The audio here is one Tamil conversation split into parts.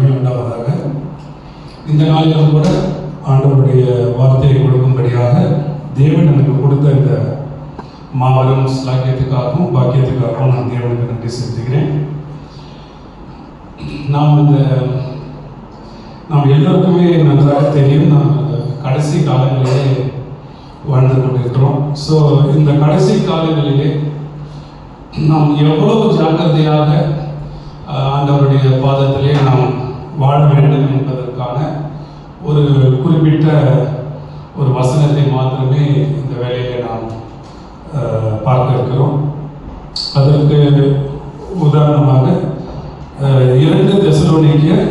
மகிமை உண்டாவதாக. இந்த நாளிலும் கூட ஆண்டவருடைய வார்த்தையை கொடுக்கும்படியாக தேவன் எனக்கு கொடுத்த இந்த மாபெரும் ஸ்லாக்கியத்துக்காகவும் பாக்கியத்துக்காகவும் நான் தேவனுக்கு நன்றி செலுத்துகிறேன். நாம் எல்லோருக்குமே நன்றாக தெரியும், நாம் கடைசி காலங்களிலே வாழ்ந்து கொண்டிருக்கிறோம். ஸோ இந்த கடைசி காலங்களிலே நாம் எவ்வளவு ஜாக்கிரதையாக ஆண்டவருடைய பாதத்திலே நாம் வாழ வேண்டும் என்பதற்கான ஒரு குறிப்பிட்ட ஒரு வசனத்தை மாத்திரமே இந்த வேலையிலே நாம் பார்க்க இருக்கிறோம். அதற்கு உதாரணமாக 2 தெசலோனிக்கேயர்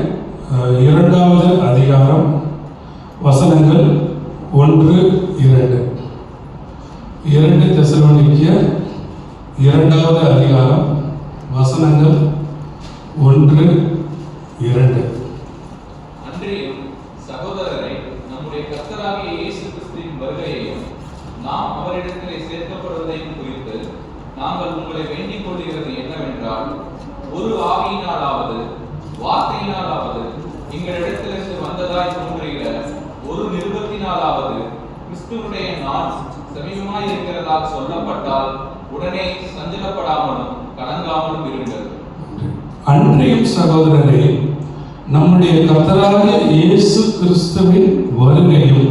2வது அதிகாரம் வசனங்கள் 1-2. 2 தெசலோனிக்கேயர் 2வது அதிகாரம் வசனங்கள் 1-2. அன்றியும் சகோதரரை, நம்முடைய கர்த்தராகிய இயேசு கிறிஸ்துவின் வருகையையும் நாம் அவரிடத்திலே சேர்க்கப்படுவதையும் குறித்து நாங்கள் உங்களை வேண்டிக் கொள்கிறது என்னவென்றால், ஒரு ஆவியினாலாவது வார்த்தையினாலாவது எங்களிடத்திலிருந்து வந்ததாய் தோன்றுகிற ஒரு நிருபத்தினாலாவது கிறிஸ்துவனுடைய நாள் சமீபமாய் இருக்கிறதாக சொல்லப்பட்டால் உடனே சஞ்சலப்படாமலும் கலங்காமலும் இருங்கள். அன்றையும் சகோதரரே, நம்முடைய கர்த்தராகிய இயேசு கிறிஸ்துவின் வருகையும்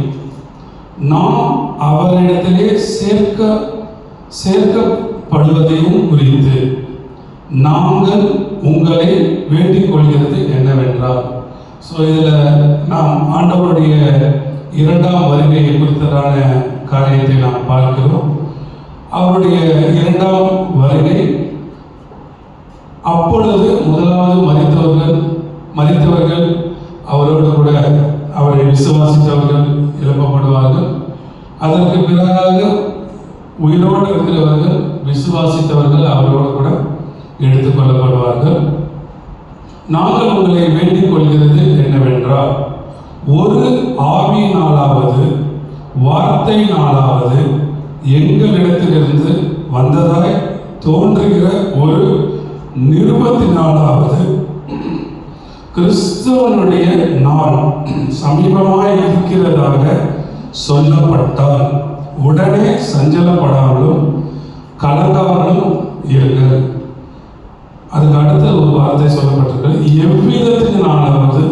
நாம் அவரிடத்திலே சேர்க்கப்படுவதையும் குறித்து நாங்கள் உங்களை வேண்டிக் கொள்கிறது என்னவென்றால், ஸோ இதில் நாம் ஆண்டவருடைய 2ஆம் வருகையை குறித்ததான காரியத்தை நாம் பார்க்கிறோம். அவருடைய 2ஆம் வருகை அப்பொழுது முதலாவது மரித்தவர்கள் அவரோடு கூட அவரை விசுவாசித்தவர்கள் எழுப்பப்படுவார்கள். அதற்கு பிறகாக உயிரோடு இருக்கிறவர்கள் விசுவாசித்தவர்கள் அவரோடு கூட எடுத்துக்கொள்ளப்படுவார்கள். நாங்கள் உங்களை வேண்டிக் கொள்கிறது என்னவென்றால், ஒரு ஆவியினாலாவது வார்த்தையினாலாவது எங்களிடத்திலிருந்து வந்ததாய் தோன்றுகிற ஒரு நிருபத்தினாலாவது கிறிஸ்துவனுடைய நாள் சமீபமாய் இருக்கிறதாக சொல்லப்பட்டால் உடனே சஞ்சலப்படாமலும் கலங்காமலும் இருங்கள். அதுக்கு அடுத்த ஒரு வார்த்தை சொல்லப்பட்டிருக்கிறது, எவ்விதத்தினாலாவது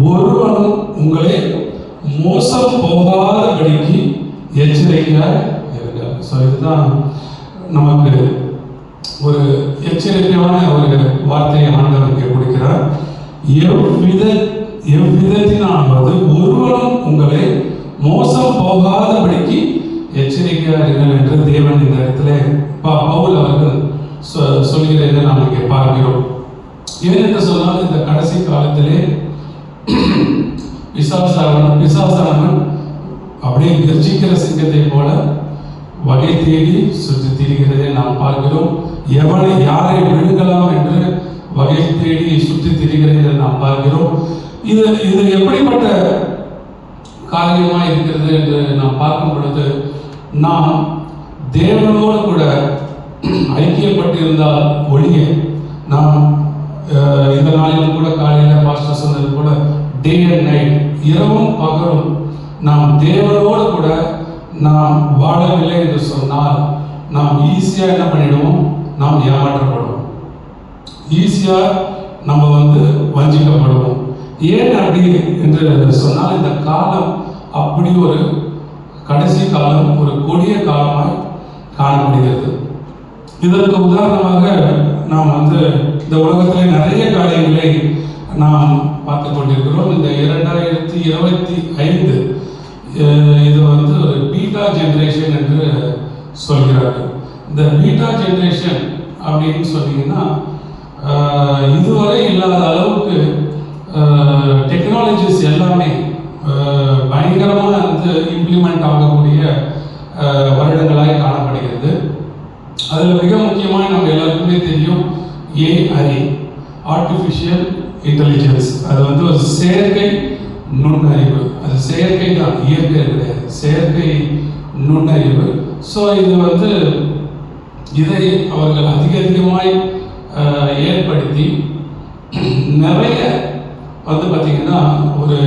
ஒருவனும் உங்களை மோசம் போகாதபடிக்கு எச்சரிக்கையாக இருங்கள். ஸோ இதுதான் நமக்கு ஒரு எச்சரிக்கையான ஒரு வார்த்தையை ஆண்டவருக்கு கொடுக்கிறார். எவ்விதத்தினாலாவது ஒருவனும் உங்களை மோசம் போகாதபடிக்கு எச்சரிக்கையாக இருங்கள் என்று தேவன் இந்த இடத்துல பவுல் அவர்கள் சொல்கிறதை நாம் இங்கே பார்க்கிறோம். ஏனென்று சொன்னால், இந்த கடைசி காலத்திலே பிசாசானவன் அப்படியே கர்ஜிக்கிற சிங்கத்தை போல வகை தேடி சுற்றி திரிகிறதை நாம் பார்க்கிறோம். எவனை யாரை விழுங்கலாம் என்று வகை தேடி சுற்றி திரிகிறதை நாம் பார்க்கிறோம். இது எப்படிப்பட்ட காரியமாக இருக்கிறது என்று நாம் பார்க்கும் பொழுது, நாம் தேவனோடு கூட ஐக்கியப்பட்டிருந்தால் ஒழிய, நாம் இந்த நாளிலும் கூட காலையில் பாஸ்டர் சொன்னது போல டே அண்ட் நைட், இரவும் பகலும் நாம் தேவனோடு கூட நாம் வாழவில்லை என்று சொன்னால், நாம் ஈஸியாக என்ன பண்ணிடுவோம், நாம் ஏமாற்றப்படுவோம், ஈஸியாக நம்ம வஞ்சிக்கப்படுவோம். ஏன் அப்படி என்று சொன்னால், இந்த காலம் அப்படி ஒரு கடைசி காலம், ஒரு கொடிய காலமாய் காணப்படுகிறது. இதற்கு உதாரணமாக நாம் இந்த உலகத்தில் நிறைய காரியங்களை நாம் பார்த்து கொண்டிருக்கிறோம். இந்த 2025 இது ஒரு பீட்டா ஜெனரேஷன் என்று சொல்கிறார்கள். இந்த பீட்டா ஜெனரேஷன் அப்படின்னு சொன்னீங்கன்னா, இதுவரை இல்லாத அளவுக்கு டெக்னாலஜிஸ் எல்லாமே பயங்கரமாக இம்ப்ளிமெண்ட் ஆகக்கூடிய வருடங்களாய் காணப்படுகிறது. அதில் மிக முக்கியமாக நம்ம எல்லாருக்குமே தெரியும் ஏஐ, ஆர்டிஃபிஷியல் இன்டெலிஜென்ஸ். அது ஒரு செயற்கை நுண்ணறிவு. அது செயற்கை தான், இயற்கை கிடையாது, செயற்கை நுண்ணறிவு. ஸோ இது இதை அவர்கள் அதிகமாய் ஏற்படுத்தி நிறைய வந்து பார்த்தீங்கன்னா ஒரு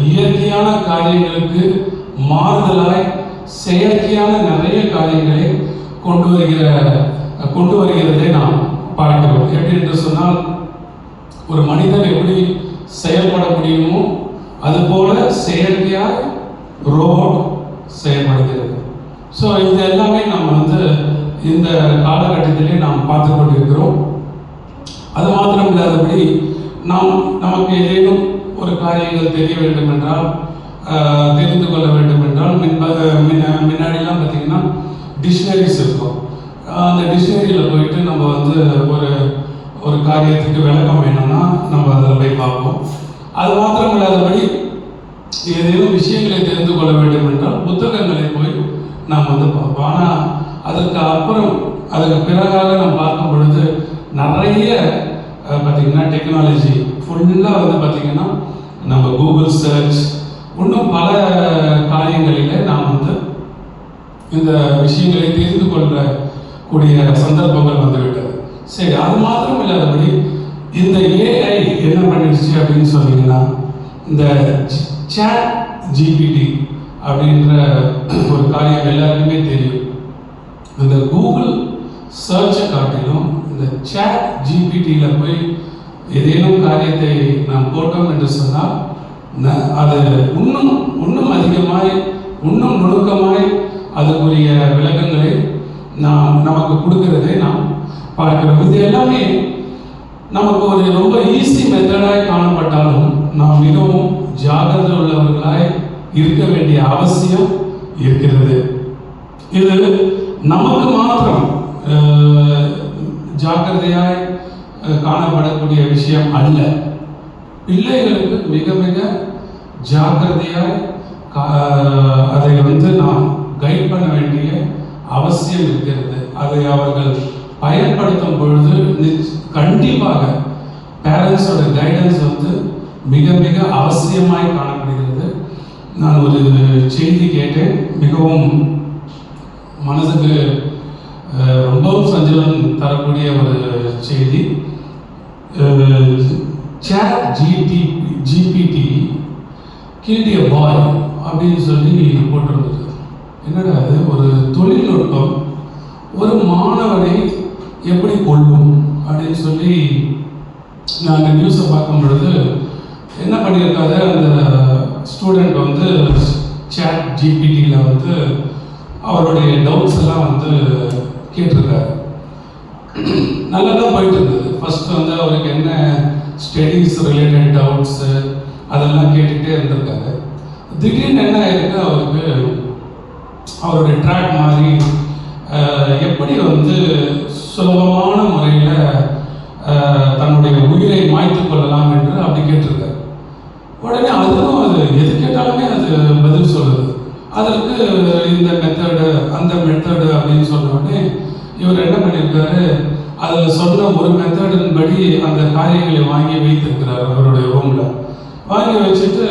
இயற்கையான காரியங்களுக்கு மாறுதலாய் செயற்கையான நிறைய காரியங்களை கொண்டு வருகிறதை நாம் பார்க்கிறோம். எப்படி என்று சொன்னால், ஒரு மனிதன் எப்படி செயல்பட முடியுமோ அதுபோல செயற்கையாய் ரோபோட் செயல்படுகிறது. ஸோ இது எல்லாமே நம்ம வந்து இந்த காலகட்டத்திலே நாம் பார்த்து கொண்டிருக்கிறோம். அது மாத்திரம் இல்லாதபடி நமக்கு ஏதேனும் ஒரு காரியங்கள் தெரிய வேண்டும் என்றால், தெரிந்து கொள்ள வேண்டும் என்றால், முன்னாடிலாம் பார்த்தீங்கன்னா டிக்ஷனரிஸ் இருக்கும். அந்த டிக்ஷனரியில் போயிட்டு நம்ம வந்து ஒரு காரியத்துக்கு விளக்கம் வேணும்னா நம்ம அதில் போய் பார்ப்போம். அது மாத்திரம் இல்லாதபடி ஏதேனும் விஷயங்களை தெரிந்து கொள்ள வேண்டும் என்றால் புத்தகங்களை போய் நாம் வந்து பார்ப்போம். ஆனால் அதுக்கு பிறகாக நாம் பார்க்கும் பொழுது நிறைய பார்த்திங்கன்னா டெக்னாலஜி ஃபுல்லாக வந்து பார்த்திங்கன்னா நம்ம கூகுள் சர்ச், இன்னும் பல காரியங்களிலே நாம் வந்து இந்த விஷயங்களை தெரிந்து கொள்ளக்கூடிய சந்தர்ப்பங்கள் வந்துவிட்டது. சரி, அது மாத்திரம் இல்லாதபடி இந்த ஏஐ என்ன பண்ணிடுச்சு அப்படின்னு சொன்னீங்கன்னா, இந்த சாட் ஜிபிடி அப்படின்ற ஒரு காரியம் எல்லாருக்குமே தெரியும். இந்த கூகுள் சர்ச்சை காட்டிலும் இந்த சாட் ஜிபிடியில் போய் ஏதேனும் காரியத்தை நாம் போட்டோம் என்று சொன்னால் அது இன்னும் அதிகமாய் இன்னும் நுணுக்கமாய் அதுக்குரிய விளக்கங்களை நமக்கு கொடுக்கிறதை நாம் பார்க்கிறோம். இது எல்லாமே நமக்கு ஒரு ரொம்ப ஈஸி மெத்தடாய் காணப்பட்டாலும் நாம் மிகவும் ஜாகிரதை உள்ளவர்களாய் இருக்க வேண்டிய அவசியம் இருக்கிறது. இது நமக்கு மாத்திரம் ஜாக்கிரதையாய் காணப்படக்கூடிய விஷயம் அல்ல. பிள்ளைகளுக்கு மிக மிக ஜாக்கிரதையாய் அதை வந்து நாம் கைட் பண்ண வேண்டிய அவசியம் இருக்கிறது. அதை அவர்கள் பயன்படுத்தும் பொழுது கண்டிப்பாக பேரண்ட்ஸோட கைடன்ஸ் வந்து மிக மிக அவசியமாய் காணப்படுகிறது. நான் ஒரு செய்தி கேட்டேன், மிகவும் மனதுக்கு ரொம்பவும் சஞ்சலம் தரக்கூடிய ஒரு செய்தி. ChatGPT killed a boy அப்படின்னு சொல்லி போட்டிருந்தது. என்னடா அது, ஒரு தொழில்நுட்பம் ஒரு மாணவனை எப்படி கொள்ளும் அப்படின்னு சொல்லி நான் நியூஸை பார்க்கும் பொழுது என்ன பண்ணியிருக்காரு, அந்த ஸ்டூடெண்ட் வந்து சாட் ஜிபிடியில் வந்து அவருடைய டவுட்ஸ் எல்லாம் வந்து கேட்டிருக்காரு. நல்லா தான் போயிட்டு இருந்தது. ஃபர்ஸ்ட் வந்து அவருக்கு என்ன ஸ்டடீஸ் ரிலேட்டட் டவுட்ஸு அதெல்லாம் கேட்டுகிட்டே இருந்திருக்காரு. திடீர்னு என்ன ஆயிருக்கு, அவருடைய ட்ராக் மாதிரி எப்படி வந்து சுலபமான முறையில் தன்னுடைய உயிரை மாய்த்து கொள்ளலாம் என்று அப்படி கேட்டிருக்காரு. உடனே அதுவும் அது எது கேட்டாலுமே அது பதில் சொல்லுது. அதற்கு இந்த மெத்தடு அந்த மெத்தடு அப்படின்னு சொன்ன உடனே இவர் என்ன பண்ணியிருக்காரு, அதில் சொன்ன ஒரு மெத்தடின் படி அந்த காரியங்களை வாங்கி வைத்திருக்கிறார். அவருடைய ரூமில் வாங்கி வச்சுட்டு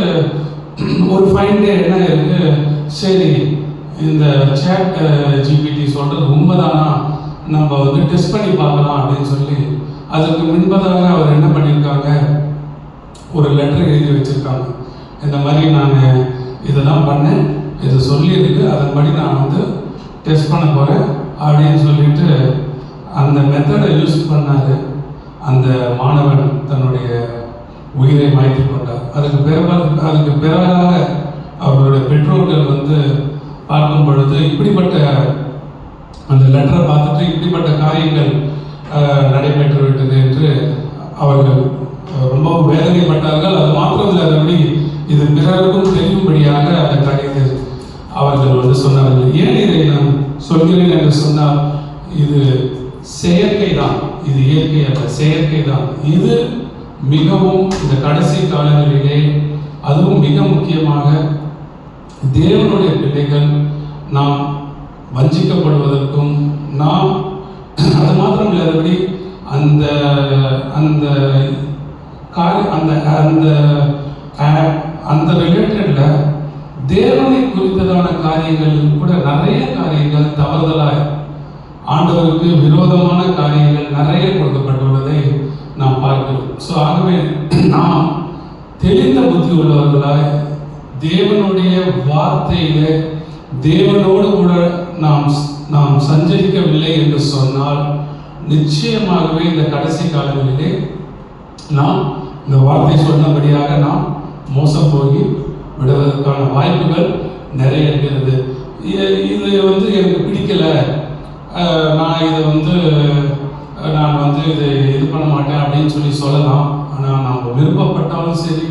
ஒரு ஃபைன் டே என்ன இருக்கு, சரி இந்த சாட் ஜிபிடி சொல்கிறது உண்மைதானா, நம்ம வந்து டெஸ்ட் பண்ணி பார்க்கலாம் அப்படின்னு சொல்லி அதுக்கு முன்பதாக அவர் என்ன பண்ணியிருக்காங்க, ஒரு லெட்டர் எழுதி வச்சுருக்காங்க. இந்த மாதிரி நான் இதெல்லாம் பண்ணேன், இது சொல்லியிருக்கு, அதன்படி நான் வந்து டெஸ்ட் பண்ண போகிறேன் அப்படின்னு சொல்லிட்டு அந்த மெத்தடை யூஸ் பண்ணார். அந்த மாணவன் தன்னுடைய உயிரை மாய்த்து கொண்டார். அதுக்கு பிறகாக அவர்களுடைய பெற்றோர்கள் வந்து பார்க்கும் பொழுது இப்படிப்பட்ட அந்த லெட்டரை பார்த்துட்டு இப்படிப்பட்ட காரியங்கள் நடைபெற்று விட்டது என்று அவர்கள் ரொம்பவும் வேதனைப்பட்டார்கள். அது மாத்திரம் இல்லாதபடி இது பிறருக்கும் தெரியும்படியாக அந்த காரியத்தை அவர்கள் வந்து சொன்னார்கள். ஏன் இதை நான் சொல்கிறேன் என்று சொன்னால், இது செயற்கை தான், இது இயற்கை அல்ல, செயற்கை தான். இது மிகவும் இந்த கடைசி காலங்களிலே, அதுவும் மிக முக்கியமாக தேவனுடைய பிள்ளைகள் நாம் வஞ்சிக்கப்படுவதற்கும், நாம் அது மாத்திரம் இல்லாதபடி அந்த அந்த அந்த ரிலேட்டட்ல தேவனை குறித்ததான காரியங்கள் கூட நிறைய காரியங்கள் தவறுதலாய் ஆண்டவருக்கு விரோதமான காரியங்கள் நிறைய கொடுக்கப்பட்டுள்ளதை நாம் பார்க்கிறோம். ஸோ ஆகவே நாம் தெளிந்த புத்தி உள்ளவர்களாய் தேவனுடைய வார்த்தையில தேவனோடு கூட நாம் சஞ்சரிக்கவில்லை என்று சொன்னால் நிச்சயமாகவே இந்த கடைசி காலங்களிலே நாம் இந்த வார்த்தை சொன்னபடியாக நாம் மோசம் போய் விடுவதற்கான வாய்ப்புகள் நிறைய இருக்கிறது. இது எனக்கு பிடிக்கல, நான் இதை இது பண்ண மாட்டேன் அப்படின்னு சொல்லலாம். ஆனால் நம்ம விருப்பப்பட்டாலும் சரி,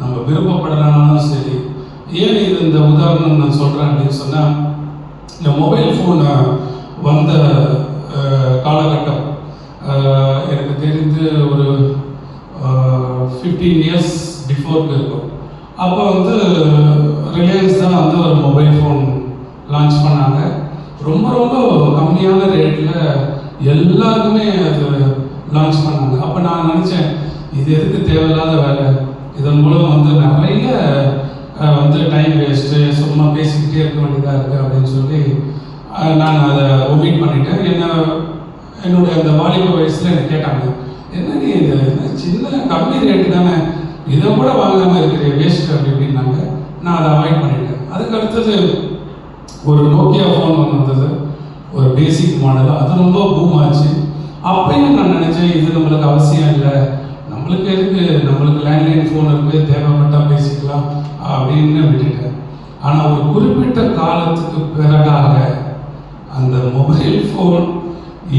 நம்ம விருப்பப்படலனாலும் சரி. ஏன் இந்த உதாரணம் நான் சொல்கிறேன் அப்படின்னு சொன்னால், இந்த மொபைல் ஃபோன் வந்த காலகட்டம் எனக்கு தெரிந்து ஒரு 15 years பிஃபோருக்கு இருக்கும். அப்போ ரிலையன்ஸ் தான் ஒரு மொபைல் ஃபோன் லான்ச் பண்ணாங்க. ரொம்ப ரொம்ப கம்மியான ரேட்டில் எல்லாருக்குமே அது லான்ச் பண்ணாங்க. அப்போ நான் நினச்சேன், இது எதுக்கு தேவையில்லாத வேலை, இதன் மூலம் நிறைய டைம் வேஸ்ட்டு, சும்மா பேசிக்கிட்டே இருக்க வேண்டியதாக இருக்குது அப்படின்னு சொல்லி நான் அதை ஒமிட் பண்ணிட்டேன். என்னுடைய அந்த வாலிப வயசில் எனக்கு கேட்டாங்க, என்ன நீ இது சின்ன கம்மி ரேட்டு தானே, இதை கூட வாங்காமல் இருக்கிற வேஸ்ட் அப்படி இப்படின்னாங்க. நான் அதை அவாய்ட் பண்ணிட்டேன். அதுக்கு அடுத்தது ஒரு நோக்கியா ஃபோன் வந்தது, ஒரு பேசிக் மாடல். அது ரொம்ப பூம் ஆச்சு. அப்பயும் நான் நினச்சேன், இது நம்மளுக்கு அவசியம் இல்லை, நம்மளுக்கு எதுக்கு, நம்மளுக்கு லேண்ட்லைன் ஃபோன் இருக்குது, தேவைப்பட்டால் பேசிக்கலாம் அப்படின்னு விட்டுட்டேன். ஆனால் ஒரு குறிப்பிட்ட காலத்துக்கு பிறகாக அந்த மொபைல் ஃபோன்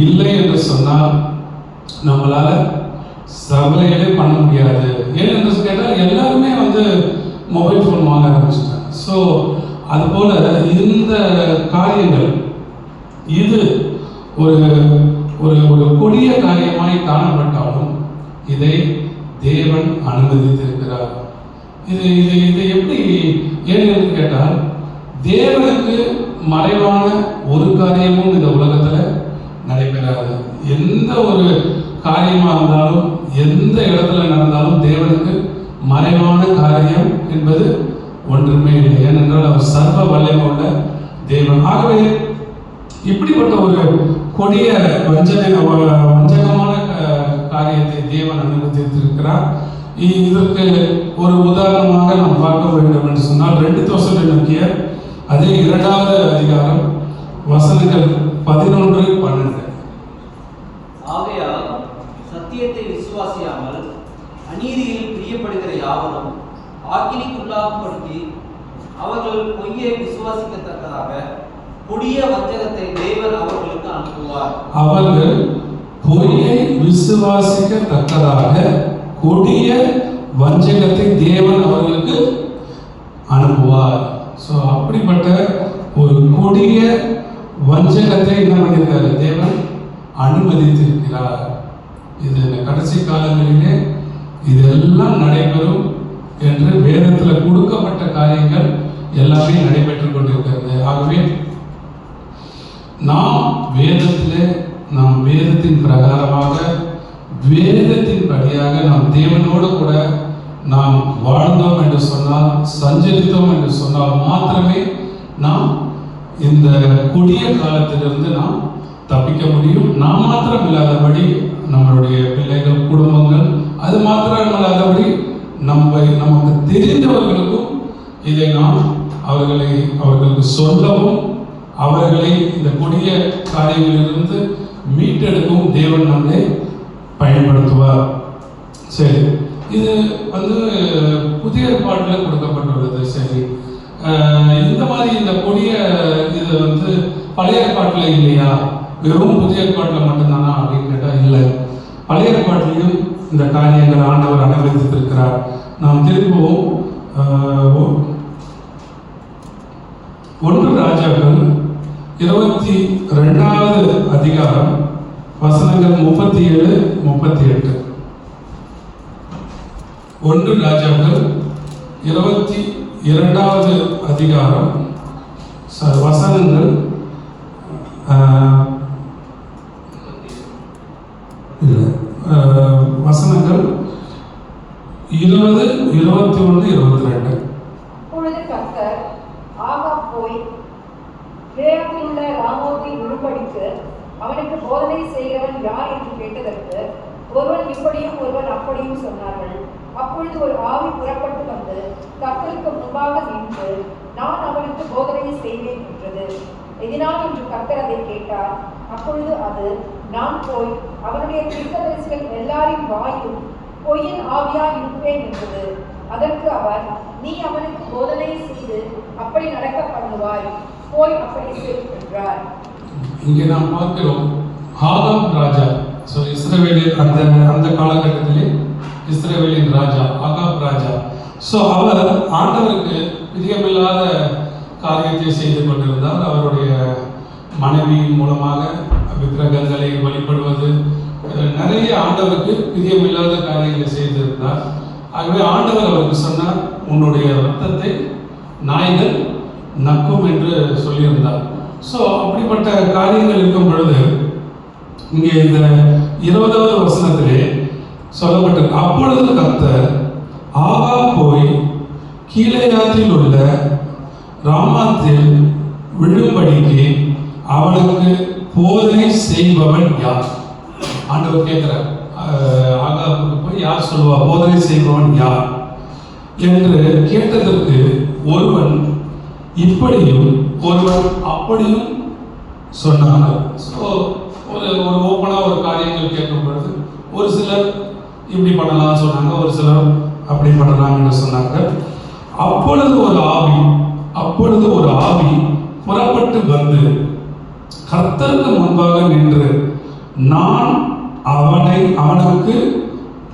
இல்லை என்று சொன்னால் நம்மளால சமையலே பண்ண முடியாது. ஏன்னு கேட்டால் எல்லாருமே மொபைல் ஃபோன் வாங்க ஆரம்பிச்சிட்டாங்க. ஸோ அதுபோல இந்த காரியங்கள் இது ஒரு ஒரு ஒரு கொடிய காரியமாய் காணப்பட்டாலும் இதை தேவன் அனுமதித்திருக்கிறார். இது இது இது எப்படி ஏன்னு கேட்டால், தேவனுக்கு மறைவான ஒரு காரியமும் இந்த உலகத்தில் நடைபெறாது. எந்த ஒரு காரியமாக இருந்தாலும், எந்த இடத்துல நடந்தாலும் தேவனுக்கு மறைவான காரியம் என்பது ஒன்றுமே இல்லை. ஏனென்றால் அவர் சர்வ வல்லமை உள்ள தேவன். ஆகவே இப்படிப்பட்ட ஒரு கொடிய வஞ்சகமான காரியத்தை தேவன் அனுமதித்திருக்கிறார். இதற்கு ஒரு உதாரணமாக நாம் பார்க்க வேண்டும் என்று சொன்னால் 2 தெசலோனிக்கேயர் அதே 2வது அதிகாரம் வசனங்கள் 11-12. ஆகையால் சத்தியத்தை விசுவாசியாமல் அநீதியில் பிரியப்படுகிற யாவரும் ஆக்கினிக்குள்ளாகப்படுத்தி அவர்கள் பொய்யை விசுவாசிக்கத்தக்கதாக கொடிய வஞ்சகத்தை தேவன் அவர்களுக்கு அனுப்புவார். அவர்கள் பொய்யை விசுவாசிக்கத்தக்கதாக கொடிய வஞ்சகத்தை தேவன் அவர்களுக்கு அனுப்புவார். ஸோ அப்படிப்பட்ட ஒரு கொடிய வஞ்சகத்தை என்ன பண்ணியிருக்காரு, தேவன் அனுமதித்திருக்கிறார். இது இந்த கடைசி காலங்களிலே இதெல்லாம் நடைபெறும் என்று வேதத்தில் கொடுக்கப்பட்ட காரியங்கள் எல்லாமே நடைபெற்றுக் கொண்டிருக்கிறது. ஆகவே நாம் வேதத்தின் பிரகாரமாக வேதத்தின் படியாக நாம் தேவனோடு கூட நாம் வாழ்ந்தோம் என்று சொன்னால், சஞ்சரித்தோம் என்று சொன்னால் மாத்திரமே நாம் இந்த கொடிய காலத்திலிருந்து நாம் தப்பிக்க முடியும். நாம் மாத்திரம் இல்லாதபடி நம்மளுடைய பிள்ளைகள், குடும்பங்கள், அது மாத்திரம் இல்லாதபடி நமக்கு தெரிந்தவர்களுக்கும் இதை நாம் அவர்களுக்கு சொல்லவும், அவர்களை இந்த கொடிய காரியங்களிலிருந்து மீட்டெடுக்கவும் தேவன் நம்மை பயன்படுத்துவார். சரி, இது புதிய ஏற்பாட்டில் கொடுக்கப்பட்டுள்ளது. சரி, இந்த மாதிரி இந்த கொடிய இது பழைய ஏற்பாட்டில் இல்லையா, வெறும் புதிய ஏற்பாட்டில் மட்டும்தானா அப்படின்னு கேட்டால் இல்லை. பழைய ஏற்பாட்டிலையும் இந்த காரியங்கள் ஆண்டவர் அனுமதித்திருக்கிறார். நாம் திரும்பவும் 1 ராஜாக்கள் 22வது அதிகாரம் வசனங்கள் 37-38. 1 ராஜாக்கள் 22வது அதிகாரம் வசனங்கள் வசனங்கள் 20, 21, 22. அப்பொழுது கர்த்தர் ஆகாப் போய் கிலேயாத்தில் உள்ள ராமோத்தை விழும்படிக்கு அவனுக்கு போதனை செய்கிறவன் யார் என்று கேட்டதற்கு ஒருவன் இப்படியும் ஒருவன் அப்படியும் சொன்னார்கள். அப்பொழுது ஒரு ஆவி புறப்பட்டு வந்து கர்த்தருக்கு முன்பாக நின்று, நான் அவனுக்கு போதனை செய்வேன் என்றது. எதினால் என்று கர்த்தர் அதை கேட்டார். அப்பொழுது அது, நான் போய் அவனுடைய தீர்க்கதரிசிகள் எல்லாரின் வாயும் பொய்யின் ஆவியாய் இருப்பேன் என்றது. அதற்கு அவர், நீ அவனுக்கு போதனை செய்து அப்படி நடக்க பண்ணுவாய், போய் அப்படி செய் என்றார். இங்கே நாம் பார்க்கிறோம் ஆகாப் ராஜா. ஸோ இஸ்ரவேலின் அந்த காலகட்டத்திலே இஸ்ரவேலின் ராஜா ஆகாப் ராஜா. ஸோ அவர் ஆண்டவருக்கு பிரியமில்லாத காரியத்தை செய்து கொண்டிருந்தார். அவருடைய மனைவியின் மூலமாக விக்கிரகங்களை வழிபடுவது, நிறைய ஆண்டவருக்கு பிரியமில்லாத காரியங்களை செய்திருந்தார். ஆகவே ஆண்டவர் அவருக்கு சொன்னார், உன்னுடைய ரத்தத்தை நாய்கள் நக்கும் என்று சொல்லியிருந்தார். ஸோ அப்படிப்பட்ட காரியங்கள் இருக்கும் பொழுது இங்கே இந்த 20வது வசனத்திலே சொல்லப்பட்டிருக்கு, அப்பொழுது கர்த்தர் ஆகாப் போய் கீலேயாத்தில் உள்ள ராமாத்தில் விழும்படிக்கு அவனுக்கு போதனை செய்பவன் யார்? ஆண்டவர் கேட்கிறார், ஆகாப்புக்கு போய் யார் சொல்லுவா, போதனை செய்பவன் யார் என்று கேட்டதற்கு ஒருவன் இப்படியும் ஒருவன் அப்படியும் சொன்னார்கள். ஸோ ஒரு ஓப்பனாக ஒரு காரியங்கள் கேட்கும் பொழுது ஒரு சிலர் இப்படி பண்ணலாம் சொன்னாங்க, ஒரு சிலர் அப்படி பண்ணலாம் என்று சொன்னாங்க. அப்பொழுது ஒரு ஆவி புறப்பட்டு வந்து கர்த்தருக்கு முன்பாக நின்று, நான் அவனுக்கு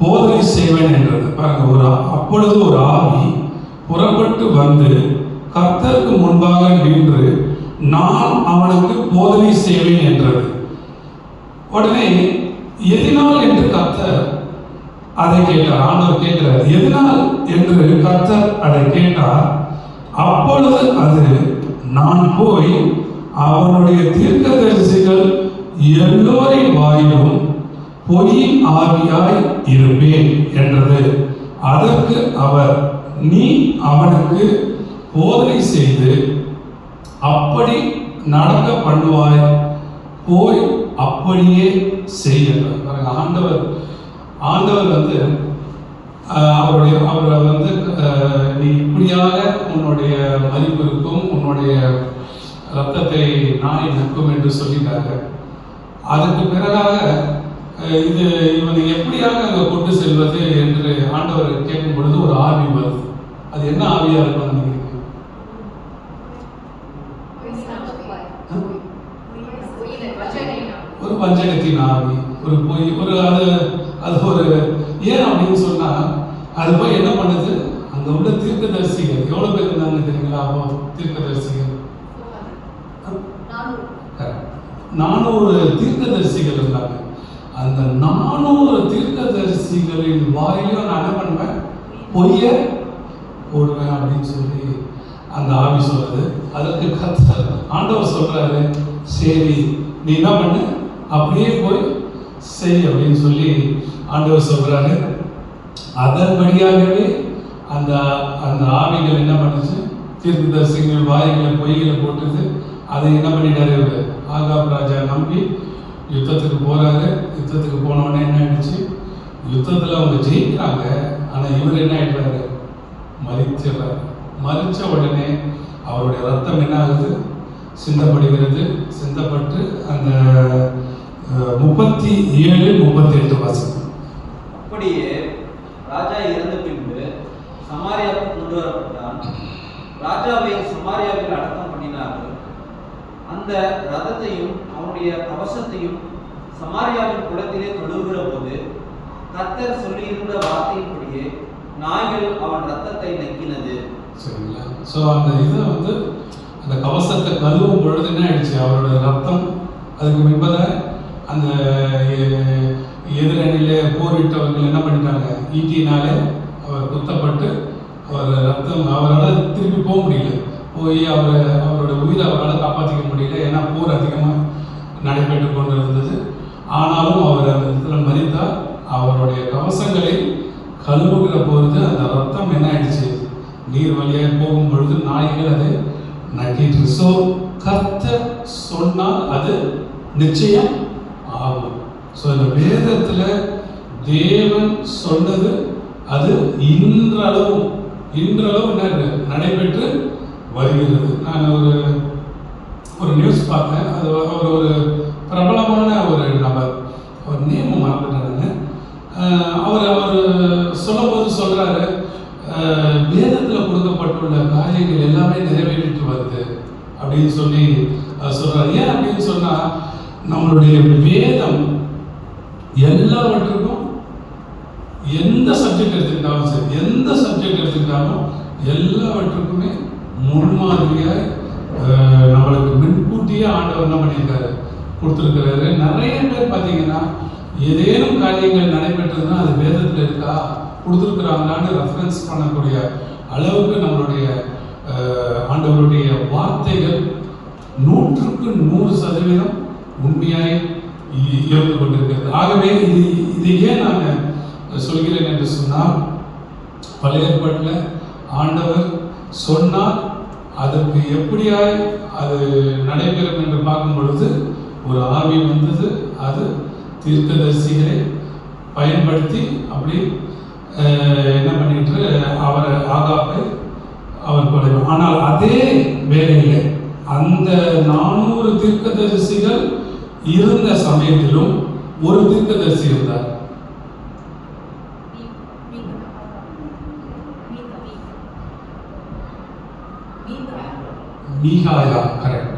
போதனை செய்வேன் என்றது. பாருங்க, அப்பொழுது ஒரு ஆவி புறப்பட்டு வந்து கர்த்தருக்கு முன்பாக நின்று, நான் அவனுக்கு போதனை செய்வேன் என்றது. உடனே எதினால் என்று கர்த்தர் அதை கேட்டார். ஆண்டவர் கேட்கிறார், எதினால் என்று கர்த்தர் அதை கேட்டார். அப்பொழுது அது, நான் போய் அவனுடைய தீர்க்கதரிசிகள் எல்லோரின் வாயிலும் பொய்யின் ஆவியாய் இருப்பேன் என்றது. அதற்கு அவர், நீ அவனுக்கு போதனை செய்து அப்படி நடக்க பண்ணுவாய், போய் அப்படியே செய்கிறார். ஆண்டவர் வந்து அவரை வந்து நீ இப்படியாக உன்னுடைய மதிப்பிற்கும் உன்னுடைய ரத்தத்தை நாய் நக்கும் என்று சொல்லிட்டாங்க. அதுக்கு பிறகாக இவனை எப்படியாக அங்கே கொண்டு செல்வது என்று ஆண்டவர் கேட்கும் பொழுது ஒரு ஆவி வருது. அது என்ன ஆவியா இருக்கும் நினைக்கிறீங்க? ஒரு வஞ்சகத்தின் ஆவி, ஒரு பொய், அது ஒரு ஏன் அப்படின்னு சொன்னா, அது போய் என்ன பண்ணுது, அங்க உள்ள தீர்க்கதரிசிகள் எவ்வளவு பேர் இருந்தாங்க தெரியுங்களா? அப்போ தீர்க்கதரிசிகள் 400 தீர்க்கதரிசிகள் இருந்தாங்க. அந்த 400 தீர்க்கதரிசிகளின் வாயிலும் நான் என்ன பண்ணுவேன், பொய்ய போடுவேன் அப்படின்னு சொல்லி அந்த ஆவி சொல்றது. அதற்கு கர்த்தர் ஆண்டவர் சொல்றாரு, சரி நீ என்ன பண்ணு, அப்படியே போய் செய் அப்படின்னு சொல்லி ஆண்டவர் சொல்றாரு. அதன்படியாகவே அந்த ஆவிகள் என்ன பண்ணுச்சு, தீர்க்கதரிசிகள் வாய்களை பொய்களை போட்டுது. அதை என்ன பண்ணிட்டாரு, ஆகாப் ராஜா நம்பி யுத்தத்துக்கு போறாரு. யுத்தத்துக்கு போனோடனே என்ன ஆயிடுச்சு, யுத்தத்தில் அவங்க ஜெயிக்கிறாங்க. ஆனால் இவர் என்ன ஆயிடுறாரு, மறிச்சிடுறாரு. மறிச்ச உடனே அவருடைய ரத்தம் என்ன ஆகுது, சிந்தப்படுகிறது. சிந்தப்பட்டு அந்த 37-38 வாசகம். அப்படியே ராஜா இறந்த பின்பு சமாரியாவுக்கு கொண்டு வரப்பட்டான். ராஜாவை சமாரியாவில் அடக்கம் பண்ணினார்கள். அந்த ரதத்தையும் அவனுடைய கவசத்தையும் சமாரியாவின் குளத்திலே தொழுகிற போது கர்த்தர் சொல்லியிருந்த வார்த்தையின்படியே நாய்கள் அவன் ரத்தத்தை நக்கினது. சரிங்களா? ஸோ அந்த இதை வந்து அந்த கவசத்தை கழுவும் பொழுது என்ன ஆயிடுச்சு, அவரோட ரத்தம் அதுக்கு முன்பதாக அந்த எதிரணியிலே போரிட்டவர்கள் என்ன பண்ணிட்டாங்க, ஈட்டினாலே அவர் குத்தப்பட்டு அவர் ரத்தம், அவரால் திருப்பி போக முடியல. போய் அவரோட உயிரை அவரால் காப்பாற்றிக்க முடியல. ஏன்னா போர் அதிகமாக நடைபெற்று கொண்டு இருந்தது. ஆனாலும் அவர் அந்த இடத்துல மறித்தார். அவருடைய கவசங்களை கழுவுகிற பொழுது அந்த ரத்தம் என்ன ஆயிடுச்சு, நீர் வழியாக போகும் பொழுது நாய்கள் அதை நக்கிட்டு. ஸோ கர்த்தர் சொன்னால் அது நிச்சயம் ஆகும். ஸோ இந்த வேதத்தில் தேவன் சொன்னது அது இன்றளவும் என்ன நடைபெற்று வருகிறது. நான் ஒரு நியூஸ் பார்த்தேன். அது ஒரு பிரபலமான ஒரு நபர், அவர் நேம் மறந்துட்டேன். அவர் சொல்லும்போது சொல்றாரு, வேதத்தில் கொடுக்கப்பட்டுள்ள காரியங்கள் எல்லாமே நிறைவேறிட்டு வருது அப்படின்னு சொல்லி சொல்றாரு. ஏன் அப்படின்னு சொன்னா, நம்மளுடைய வேதம் எல்லாவற்றுக்கும் எந்த சப்ஜெக்ட் எடுத்துக்கிட்டாலும் சரி, எந்த சப்ஜெக்ட் எடுத்துக்கிட்டாலும் எல்லாவற்றுக்குமே முன்மாதிரியாய் நம்மளுக்கு முன்கூட்டியே ஆண்டவர் என்ன பண்ணியிருக்காரு, கொடுத்துருக்கிறாரு. நிறைய பேர் பார்த்தீங்கன்னா ஏதேனும் காரியங்கள் நடைபெற்றதுன்னா அது வேதத்தில் இருக்கா, கொடுத்துருக்குறாங்களான்னு ரெஃபரன்ஸ் பண்ணக்கூடிய அளவுக்கு நம்மளுடைய ஆண்டவருடைய வார்த்தைகள் 100% உண்மையாய் இருந்து கொண்டிருக்கிறது. ஆகவே இது ஏன் நான் சொல்கிறேன் என்று சொன்னால், பழைய ஏற்பாட்டில் ஆண்டவர் சொன்னால் அதற்கு எப்படியாய் அது நடைபெறும் என்று பார்க்கும் பொழுது ஒரு ஆவி வந்தது. அது தீர்க்கதரிசிகளை பயன்படுத்தி அப்படி என்ன பண்ணிட்டு அவரை ஆகாப்பை அவர் கொலை. ஆனால் அதே வேளையில் அந்த 400 தீர்க்கதரிசிகள் இருந்த சமயத்திலும் ஒரு தீர்க்கதரிசி இருந்தார். மீகாயா, கரெக்ட்.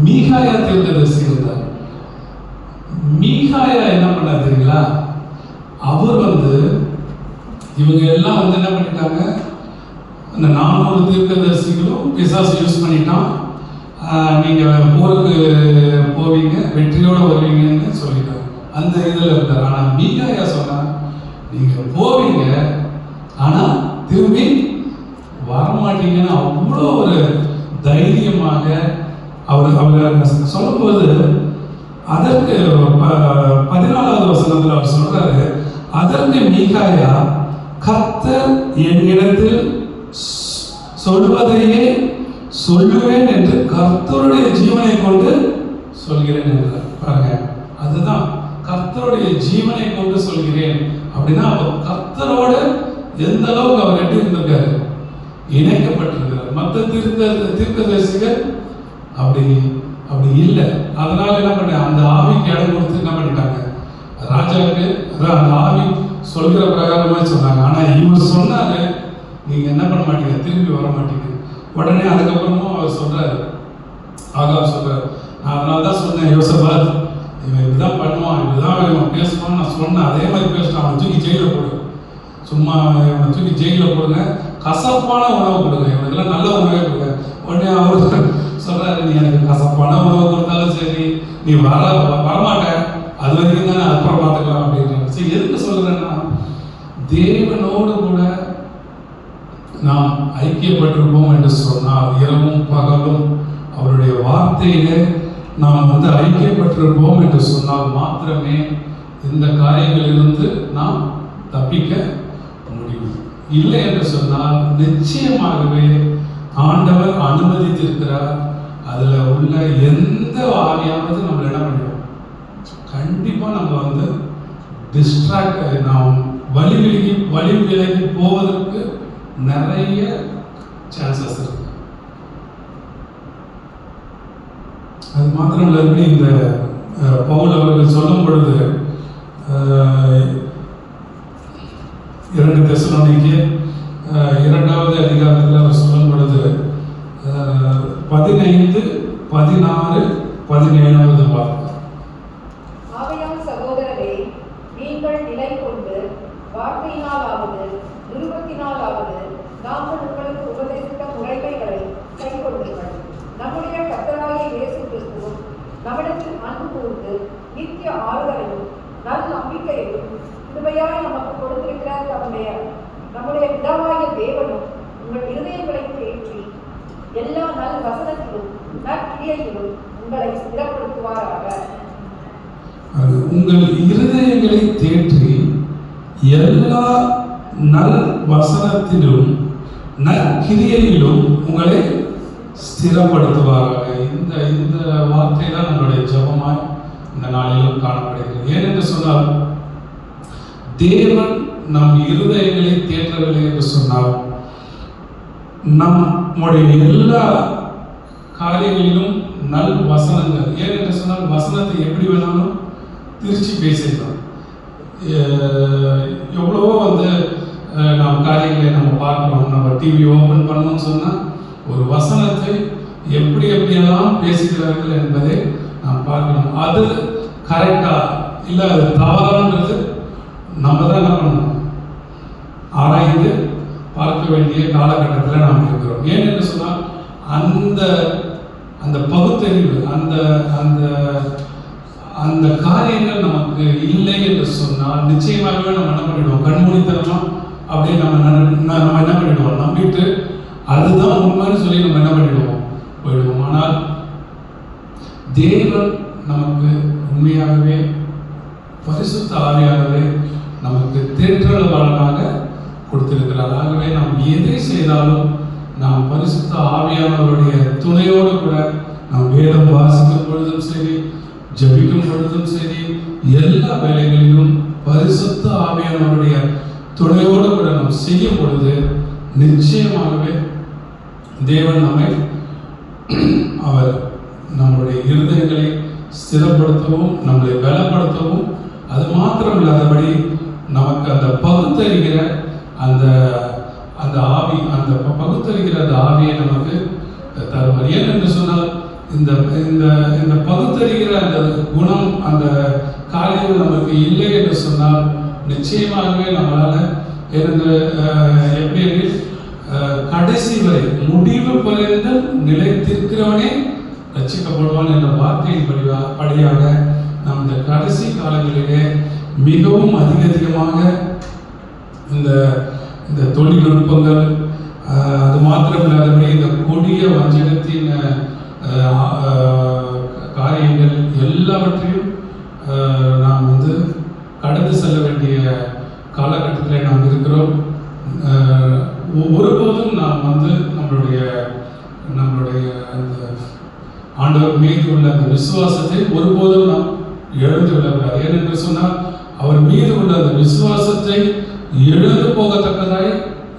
மீகாயா தீர்க்கதரிசி இருந்தார். மீகாயா என்ன பண்ண தெரியுங்களா, அவர் இவங்க எல்லாம் என்ன பண்ணிட்டாங்க, அந்த 400 தீர்க்கதரிசிகளும் பிசாசு யூஸ் பண்ணிட்டான். நீங்க போருக்கு போவீங்க, வெற்றியோட வருவீங்கன்னு சொல்லிட்டாங்க. அந்த இதில் இருந்தார். ஆனா மீகாயா சொன்னா, நீங்க போவீங்க ஆனா திரும்பி வரமாட்டீங்கன்னு அவ்வளோ ஒரு தைரியமாக அவர் சொல்லும்போது, அதற்கு 14வது வசனத்தில் அவர் சொல்றாரு, அதற்கு மீகாயா, கர்த்தர் என்னிடத்தில் சொல்வதையே சொல்லுவேன் என்று கர்த்தருடைய ஜீவனை கொண்டு சொல்கிறேன் என்றார். பாருங்க, அதுதான் கர்த்தருடைய ஜீவனை கொண்டு சொல்கிறேன் அப்படின்னா, அவர் கர்த்தரோடு எந்த அளவுக்கு அவர் எப்படி இருந்திருக்காரு, இணைக்கப்பட்டிருக்கிறார். மற்ற தீர்க்கதரிசிகள் அப்படி இல்லை. அதனால என்ன பண்ண, அந்த ஆவிக்கு இடம் கொடுத்து என்ன பண்ணிட்டாங்க, ராஜாவுக்கு அந்த ஆவி சொல்கிற பிரகாரமாக சொன்னாங்க. ஆனா இவர் சொன்னாரு, நீங்க என்ன பண்ண மாட்டீங்க, திரும்பி வர மாட்டீங்க. உடனே அதுக்கப்புறமும் அவர் சொல்றாரு, ஆகாப் சொல்றாரு, நான் அதனால தான் சொன்னேன், யோசபாத் இவன் இப்படிதான் பண்ணுவான், இப்படிதான் இவன் பேசுவான்னு நான் சொன்னேன், அதே மாதிரி பேசிட்டான், அவன் தூக்கி ஜெயிலில் போடு, சும்மா இவனை தூக்கி ஜெயிலில் போடுங்க, கசப்பான உணவு கொடுங்க, இவனுக்கெல்லாம் நல்ல உணவே கொடுங்க. உடனே அவர் சொல்றாரு, நீ எனக்கு கசப்பான உணவு கொடுத்தாலும் சரி, நீ வரமாட்ட, அது வரைக்கும் தானே, அப்புறம் பார்த்துக்கலாம் அப்படின்றாங்க. சரி, எதுக்கு சொல்றேன்னா, தேவனோடு கூட நாம் ஐக்கியப்பட்டிருப்போம் என்று சொன்னால், இரவும் பகலும் அவருடைய வார்த்தையிலே நாம் ஐக்கியப்பட்டிருப்போம் என்று சொன்னால் மாத்திரமே இந்த காரியங்களிலிருந்து நாம் தப்பிக்க முடியும். இல்லை என்று சொன்னால் நிச்சயமாகவே ஆண்டவர் அனுமதித்திருக்கிறார், அதுல உள்ள எந்த ஆவியானது நம்மள என்ன பண்ணிடும், கண்டிப்பா நம்ம டிஸ்ட்ராக்ட், நாம் வழி விலகி போவதற்கு நிறைய சான்சஸ் இருக்கு. அது மாத்திரம் இல்லை, இந்த பவுல் அவர்கள் சொல்லும் பொழுது 2 தெசலோனிக்கேயர் 2வது அதிகாரத்தில் அவர் சொல்லும் பொழுது 15, 16, 17வது வார்த்தை. ஆகையால் சகோதரரே, நீங்கள் நிலை கொண்டு வார்த்தையினாலாவது நிருபத்தினாலாவது நாங்கள் உங்களுக்கு உபதேசித்த முறைமைகளை கைக்கொள்ளுங்கள். நம்முடைய கர்த்தராகிய இயேசு கிறிஸ்துவும் நம்மிடத்தில் அன்பு கூர்ந்து நித்திய ஆறுதலையும் நல் நம்பிக்கையையும் கிருபையாய் நமக்கு கொடுத்திருக்கிற நம்முடைய பிதாவாகிய தேவனும் உங்கள் இருதயங்களை தேற்றி எல்லா நல் வசனத்திலும் நற்கிரியையிலும் உங்களை ஸ்திரப்படுத்துவாராக. உங்கள் இருதயங்களை தேற்றி எல்லா நல் வசனத்திலும் நற்கிரியையிலும் உங்களை ஸ்திரப்படுத்துவாராக. இந்த வார்த்தை தான் நம்மளுடைய ஜெபமாய் இந்த நாளிலும் காணப்படுகிறது. ஏனென்று சொன்னால், தேவன் நம் இருதயங்களை தேற்றவில்லை என்று சொன்னால் நம்முடைய எல்லா காரியங்களிலும் நல் வசனங்கள், ஏனென்று சொன்னால் வசனத்தை எப்படி வேணாலும் திருச்சி பேசிடலாம். எவ்வளவோ நாம் காரியங்களை நம்ம பார்க்கிறோம். நம்ம டிவி ஓப்பன் பண்ணணும்னு சொன்னால் ஒரு வசனத்தை எப்படியெல்லாம் பேசுகிறார்கள் என்பதை நாம் பார்க்கணும். அது கரெக்டா இல்லை அது தவறான்றது நம்ம தான் என்ன பண்ணணும், ஆராய்ந்து பார்க்க வேண்டிய காலகட்டத்தில் நாம் இருக்கிறோம். ஏனென்று சொன்னால் அந்த பகுத்தறிவு, அந்த அந்த அந்த காரியங்கள் நமக்கு இல்லை என்று சொன்னால் நிச்சயமாகவே நம்ம என்ன பண்ணிடுவோம், கண்மூடித்தனமாக அப்படியே நம்ம என்ன பண்ணிடுவோம், நம்பிட்டு அதுதான் உண்மைன்னு சொல்லி நம்ம என்ன பண்ணிடுவோம், போயிடுவோம். ஆனால் தேவன் நமக்கு உண்மையாகவே பரிசுத்த ஆவியாகவே நமக்கு தேற்றலாக கொடுத்திருக்கிறார். ஆகவே நாம் எதை செய்தாலும் நாம் பரிசுத்த ஆவியானவருடைய துணையோடு கூட நாம் வேதம் வாசிக்கும் பொழுதும் சரி, ஜபிக்கும் பொழுதும் சரி, எல்லா வேலைகளிலும் பரிசுத்த ஆவியானவருடைய துணையோடு கூட நாம் செய்யும் பொழுது நிச்சயமாகவே தேவன் அவர் நம்முடைய இருதயங்களை ஸ்திரப்படுத்தவும் நம்மளை பலப்படுத்தவும், அது மாத்திரம் இல்லாதபடி நமக்கு அந்த பகுத்தறிகிற அந்த அந்த ஆவி, அந்த பகுத்தறிகிற அந்த ஆவியை நமக்கு தருவார். ஏனென்று சொன்னால் இந்த இந்த இந்த பகுத்தறிகிற அந்த குணம், அந்த காரியங்கள் நமக்கு இல்லை என்று சொன்னால் நிச்சயமாகவே நம்மளால எப்படி கடைசி வரை முடிவு பரிந்த நிலைத்திருக்கிறவனே ரட்சிக்கப்படுவான் என்ற வார்த்தையின் படியாக நாம் இந்த கடைசி காலங்களிலே மிகவும் அதிகமாக இந்த இந்த தொழில்நுட்பங்கள், அது மாத்திரமில்லாதபடி இந்த கொடிய வஞ்சகத்தின் காரியங்கள் எல்லாவற்றையும் நாம் கடந்து செல்ல வேண்டிய காலகட்டத்தில் நாம் இருக்கிறோம். ஒருபோதும் நாம் நம்மளுடைய அந்த ஆண்டவர் மீது உள்ள அந்த விசுவாசத்தை ஒருபோதும் நாம் இழந்து விடக்கூடாது. ஏனென்று சொன்னால் அவர் மீது உள்ள அந்த விசுவாசத்தை இழந்து போகத்தக்கதாய்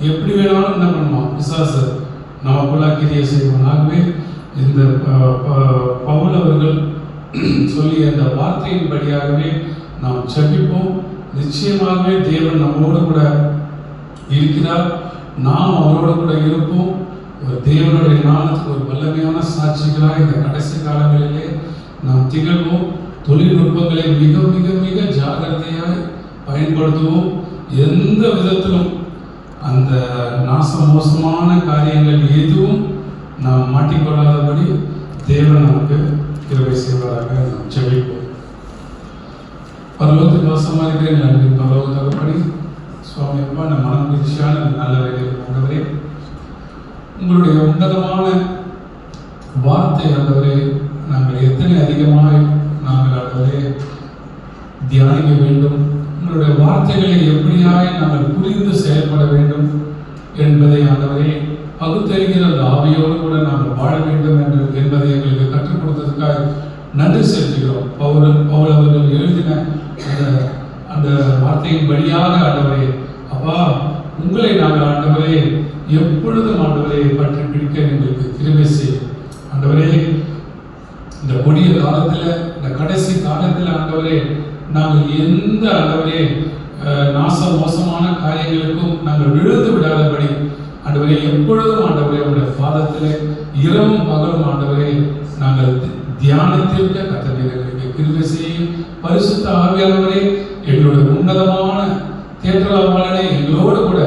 எப்படி வேணாலும் என்ன பண்ணுவோம், விசுவாச நமக்குள்ள கிரியை செய்வோம். ஆகவே இந்த பவுல் அவர்கள் சொல்லிய அந்த வார்த்தையின்படியாகவே நாம் ஜெபிப்போம். நிச்சயமாகவே தேவன் நம்மோடு கூட இருக்கிறார், நாம் அவரோடு கூட இருப்போம். ஒரு தேவனுடைய நாமத்துக்கு ஒரு வல்லமையான சாட்சிகளாக இந்த கடைசி காலங்களிலே நாம் திகழ்வோம். தொழில்நுட்பங்களை மிக மிக மிக ஜாகிரதையாக பயன்படுத்துவோம். எந்த விதத்திலும் அந்த நாசமோசமான காரியங்கள் எதுவும் நாம் மாட்டிக்கொள்ளாதபடி தேவன் நமக்கு கிருபை செய்வதாக நாம் ஜெபிப்போம். பரலோகத்தில் வாசமாக இருக்கிற நன்றி பரலோக தகப்பனே, சுவாமி அப்பா, நம் மனம் மகிழ்ச்சியான நல்ல வேலையில் ஆண்டவரே, உங்களுடைய உன்னதமான வார்த்தை ஆண்டவரே நாங்கள் எத்தனை அதிகமாக நாங்கள் ஆண்டவரே தியானிக்க வேண்டும், உங்களுடைய வார்த்தைகளை எப்படியாய் நாங்கள் புரிந்து செயல்பட வேண்டும் என்பதை ஆண்டவரே பகுத்தறிகிற அந்த ஆவியோடு கூட நாங்கள் வாழ வேண்டும் என்பதை எங்களுக்கு கற்றுக் கொடுத்ததுக்காக நன்றி செலுத்துகிறோம். பவுல் அவர்கள் எழுதின அந்த வார்த்தையின் வழியாக ஆண்டவரே அப்பா, உங்களை நாங்கள் ஆண்டவரே எப்பொழுதும் ஆண்டவரை பற்றி பிடிக்க எங்களுக்கு கிருபை செய்யும். ஆண்டவரே, இந்த கொடிய காலத்தில், இந்த கடைசி காலத்தில் ஆண்டவரே நாங்கள் எந்த ஆண்டவரே மோசமான காரியங்களுக்கும் நாங்கள் விழுந்து விடாதபடி ஆண்டவரே எப்பொழுதும் ஆண்டவரே உங்களுடைய பாதத்திலே இரவும் பகலும் ஆண்டவரே நாங்கள் தியானத்திற்கு கத்தவர்களுக்கு கிருபை செய்யும். பரிசுத்த ஆவியானவரே, எங்களுடைய உன்னதமான தேற்றலாளனே, எங்களோடு கூட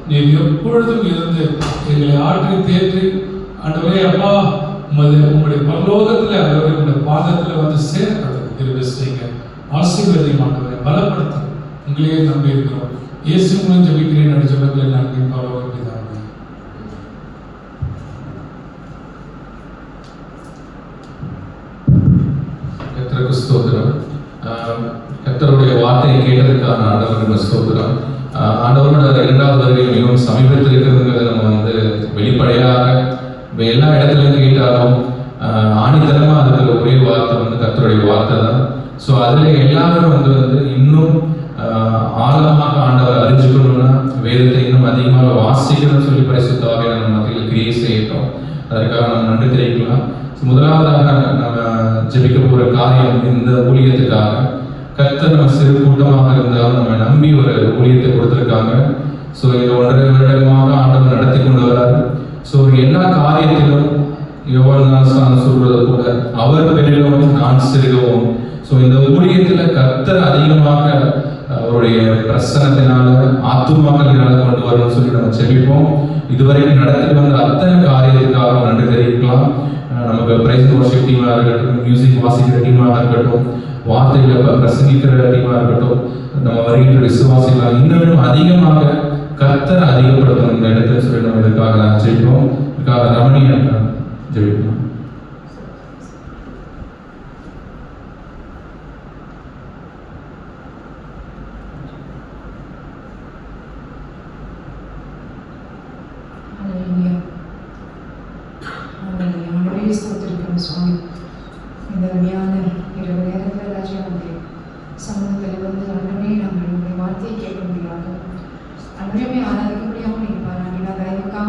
நீர் எப்பொழுதும் இருந்து எங்களை ஆற்றி தேற்றி ஆண்டவரே அப்பா உங்களுடைய பரலோகத்தில் ஆண்டவரே உங்களுடைய பாதத்தில் சேர கிருபை செய்யுங்க. ஆசீர்வதியும் ஆண்டவரை பலப்படுத்த உங்களையே நம்பி இருக்கிறோம். இயேசு மூலம் ஜெபிக்கிறேன் என்று சொல்லவில்லை. நன்றி பரலோக பிதாவே. கர்த்தருக்கு ஸ்தோத்திரம். கர்த்தருடைய வார்த்தையை கேட்டதற்கான ஆண்டவருக்கு ஸ்தோத்திரம். ஆண்டவரோட இரண்டாவது வருகை மிகவும் சமீபத்தில் இருக்கிறதுங்கிறத நம்ம வெளிப்படையாக எல்லா இடத்துலையும் கேட்டாலும் ஆணித்தனமாக அதுக்கு ஒரே வார்த்தை கர்த்தருடைய வார்த்தை தான். ஸோ அதில் எல்லாரும் இன்னும் ஆழமாக ஆண்டவர் அறிஞ்சுக்கணும்னா வேதத்தை இன்னும் அதிகமாக வாசிக்கணும்னு சொல்லி பரிசுத்தமாக நம்ம மத்தியில் கிரியை செய்யட்டும். அதற்காக நம்ம நன்றி தெரிவிக்கலாம். முதலாவதாக நம்ம ஜெபிக்க போகிற காரியம் இந்த ஊழியத்துக்காக கர்த்தர் நம்ம சிறு கூட்டமாக இருந்தாலும் நம்ம நம்பி ஒரு ஊழியத்தை கொடுத்துருக்காங்க. ஸோ இது 1.5 வருடமாக ஆண்டவர் நடத்தி கொண்டு வராரு. ஸோ எல்லா காரியத்திலும் யோவான் சொல்வது கூட அவர் பெரிகவும் நான் சிறுகவும். ஸோ இந்த ஊழியத்தில் கர்த்தர் அதிகமாக அவருடைய பிரசனத்தினால ஆத்துமாக்களினால கொண்டு வரணும்னு சொல்லி நம்ம செபிப்போம். இதுவரைக்கும் நடத்திட்டு வந்த அத்தனை காரியத்துக்காக நன்றி தெரிவிக்கலாம். நமக்கு பிரைஸ் வர்ஷிப் டீமாக இருக்கட்டும், மியூசிக் வாசிக்கிற டீமாக இருக்கட்டும், வார்த்தைகளை பிரசங்கிக்கிற டீமாக இருக்கட்டும், நம்ம வருகின்ற விசுவாசிகளாக இன்னும் அதிகமாக கர்த்தர் அதிகப்படுத்தணும் இந்த இடத்துல சொல்லி நம்ம இதுக்காக நான் ஜெயிப்போம். இதுக்காக ரமணியை ஜெயிப்போம். சுவாமி இந்த அருமையான இரவு நேரத்தில் ராஜா சமூகத்தில் வந்து அண்ணனே நாங்கள் உங்களுடைய வார்த்தையை கேட்க முடியாது அன்றையுமே ஆராதிக்கப்படியாக